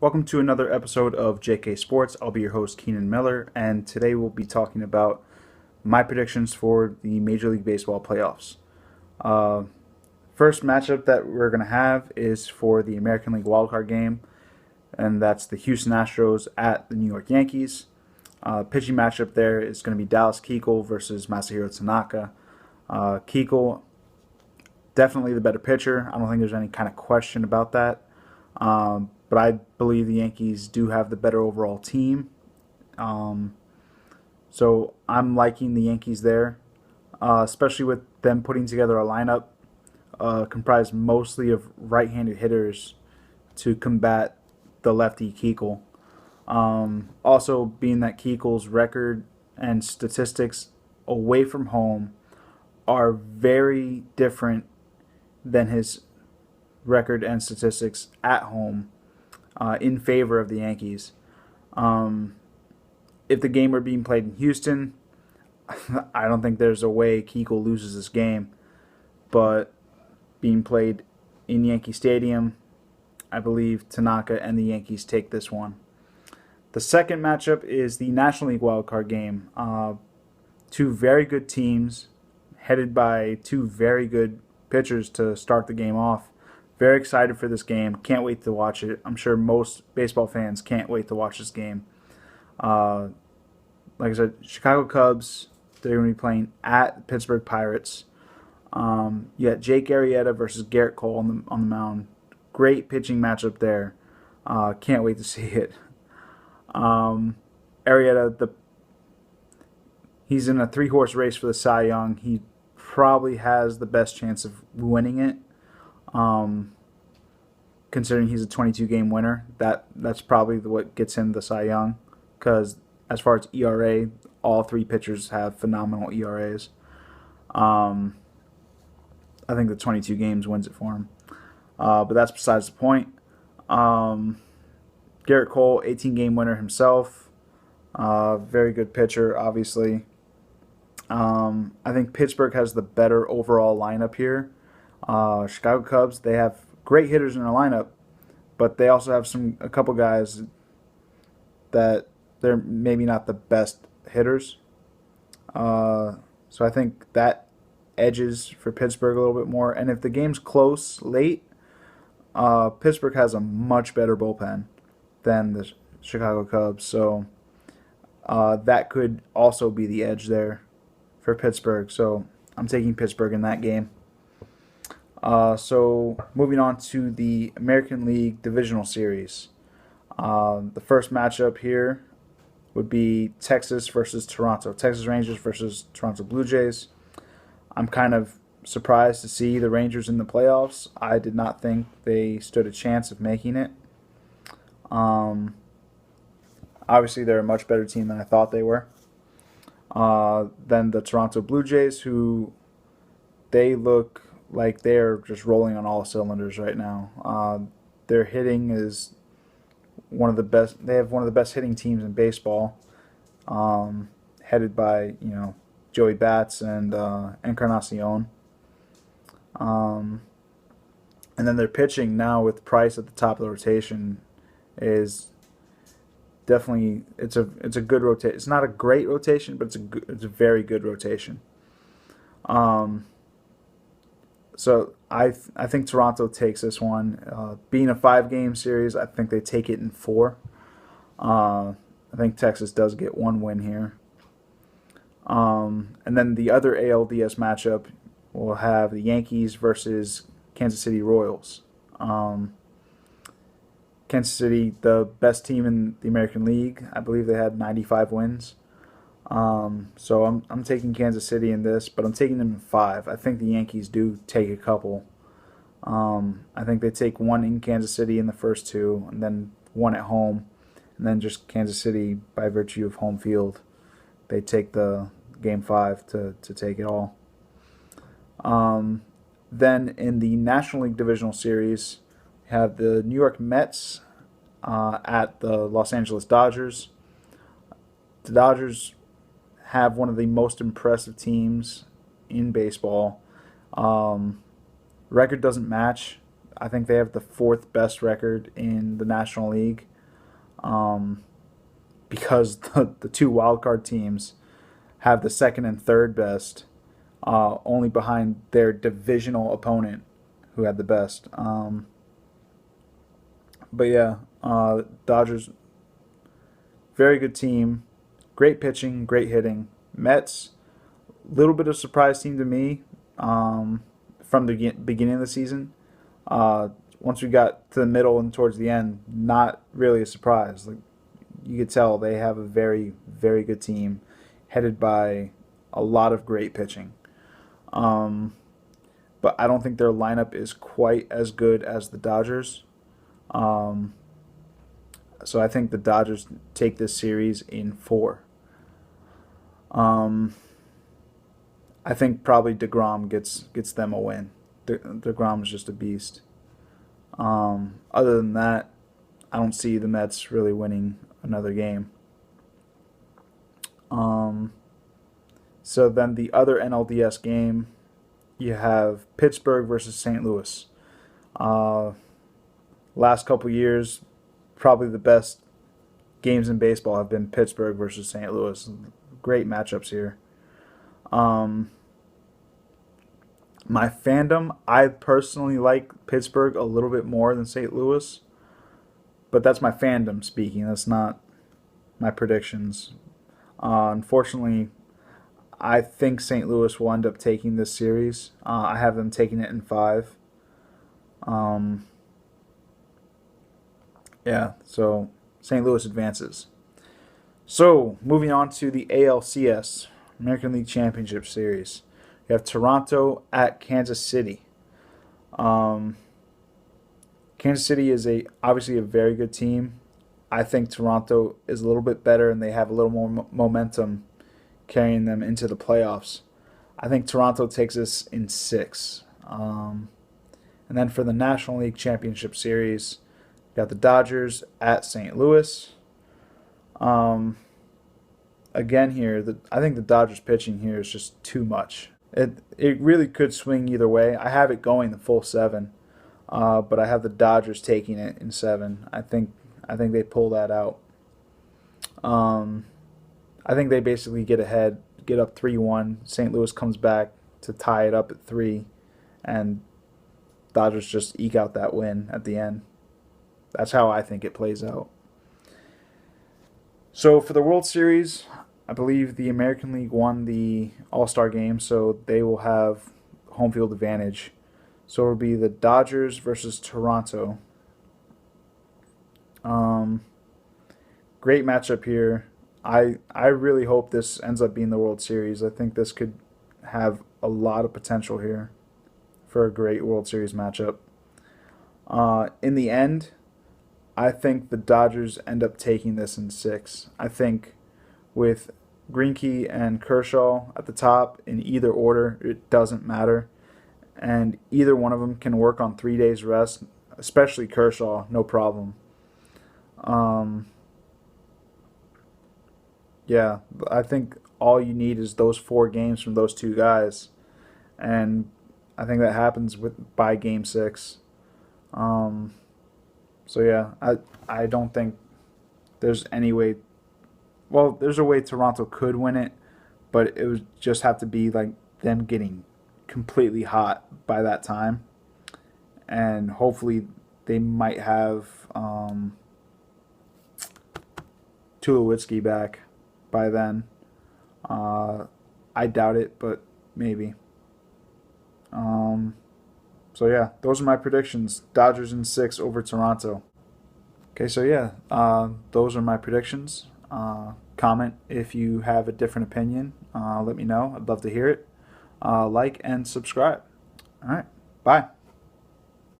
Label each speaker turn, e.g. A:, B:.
A: Welcome to another episode of JK Sports. I'll be your host, Keenan Miller, and today we'll be talking about my predictions for the Major League Baseball playoffs. Uh, First matchup that we're going to have is for the American League wildcard game, and that's the Houston Astros at the New York Yankees. Pitching matchup there is going to be Dallas Keuchel versus Masahiro Tanaka. Keuchel, definitely the better pitcher. I don't think there's any kind of question about that. But I believe the Yankees do have the better overall team. So I'm liking the Yankees there, especially with them putting together a lineup comprised mostly of right-handed hitters to combat the lefty Keuchel. Also, being that Keuchel's record and statistics away from home are very different than his record and statistics at home in favor of the Yankees. If the game were being played in Houston, I don't think there's a way Keuchel loses this game. But being played in Yankee Stadium, I believe Tanaka and the Yankees take this one. The second matchup is the National League wildcard game. Two very good teams headed by two very good pitchers to start the game off. Very excited for this game. Can't wait to watch it. I'm sure most baseball fans can't wait to watch this game. Like I said, Chicago Cubs, they're going to be playing at Pittsburgh Pirates. You got Jake Arrieta versus Garrett Cole on the mound. Great pitching matchup there. Can't wait to see it. Arrieta, he's in a 3-horse race for the Cy Young. He probably has the best chance of winning it. Considering he's a 22-game winner, that's probably what gets him the Cy Young. Because as far as ERA, all three pitchers have phenomenal ERAs. I think the 22 games wins it for him. But that's besides the point. Garrett Cole, 18-game winner himself. Very good pitcher, obviously. I think Pittsburgh has the better overall lineup here. Chicago Cubs, they have great hitters in their lineup, but they also have a couple guys that they're maybe not the best hitters. So I think that edges for Pittsburgh a little bit more. And if the game's close late, Pittsburgh has a much better bullpen than the Chicago Cubs. So that could also be the edge there for Pittsburgh. So I'm taking Pittsburgh in that game. So moving on to the American League Divisional Series. The first matchup here would be Texas versus Toronto. Texas Rangers versus Toronto Blue Jays. I'm kind of surprised to see the Rangers in the playoffs. I did not think they stood a chance of making it. Obviously, they're a much better team than I thought they were. Then the Toronto Blue Jays, who they look like they're just rolling on all cylinders right now. Their hitting is one of the best. They have one of the best hitting teams in baseball, headed by Joey Bats and Encarnacion. And then their pitching now with Price at the top of the rotation is definitely it's a good rotation. It's not a great rotation, but it's a very good rotation. So I think Toronto takes this one. Being a 5-game series, I think they take it in 4. I think Texas does get one win here. And then the other ALDS matchup will have the Yankees versus Kansas City Royals. Kansas City, the best team in the American League. I believe they had 95 wins. So I'm taking Kansas City in this, but I'm taking them in 5. I think the Yankees do take a couple. I think they take one in Kansas City in the first 2, and then one at home, and then just Kansas City by virtue of home field. They take the game 5 to take it all. Then in the National League Divisional Series, we have the New York Mets at the Los Angeles Dodgers. The Dodgers have one of the most impressive teams in baseball. Record doesn't match. I think they have the 4th best record in the National League because the two wildcard teams have the second and third best, only behind their divisional opponent who had the best. But yeah, Dodgers, very good team, great pitching, great hitting. Mets, little bit of surprise team to me from the beginning of the season. Once we got to the middle and towards the end, not really a surprise. Like, you could tell they have a very, very good team headed by a lot of great pitching. But I don't think their lineup is quite as good as the Dodgers. So I think the Dodgers take this series in 4. I think probably DeGrom gets them a win. DeGrom's just a beast. Other than that, I don't see the Mets really winning another game. So then the other NLDS game, you have Pittsburgh versus St. Louis. Last couple years, probably the best games in baseball have been Pittsburgh versus St. Louis. Great matchups here. My fandom, I personally like Pittsburgh a little bit more than St. Louis, but that's my fandom speaking. That's not my predictions. Unfortunately, I think St. Louis will end up taking this series. I have them taking it in 5. Yeah, so St. Louis advances. So, moving on to the ALCS, American League Championship Series. You have Toronto at Kansas City. Kansas City is obviously a very good team. I think Toronto is a little bit better, and they have a little more momentum carrying them into the playoffs. I think Toronto takes this in 6. And then for the National League Championship Series, you got the Dodgers at St. Louis. Again here, I think the Dodgers pitching here is just too much. It really could swing either way. I have it going the full 7, but I have the Dodgers taking it in 7. I think they pull that out. I think they basically get ahead, get up 3-1. St. Louis comes back to tie it up at 3, and Dodgers just eke out that win at the end. That's how I think it plays out. So for the World Series, I believe the American League won the All-Star game, so they will have home field advantage. So it will be the Dodgers versus Toronto. Great matchup here. I really hope this ends up being the World Series. I think this could have a lot of potential here for a great World Series matchup. In the end, I think the Dodgers end up taking this in 6. I think with Greinke and Kershaw at the top in either order, it doesn't matter. And either one of them can work on 3 days rest, especially Kershaw, no problem. Yeah, I think all you need is those 4 games from those 2 guys. And I think that happens by Game 6. So yeah, I don't think there's any way. Well, there's a way Toronto could win it, but it would just have to be like them getting completely hot by that time, and hopefully they might have Tulowitzki back by then. I doubt it, but maybe. So yeah, those are my predictions. Dodgers in 6 over Toronto. Okay, so yeah, those are my predictions. Comment if you have a different opinion. Let me know. I'd love to hear it. Like and subscribe. All right, bye.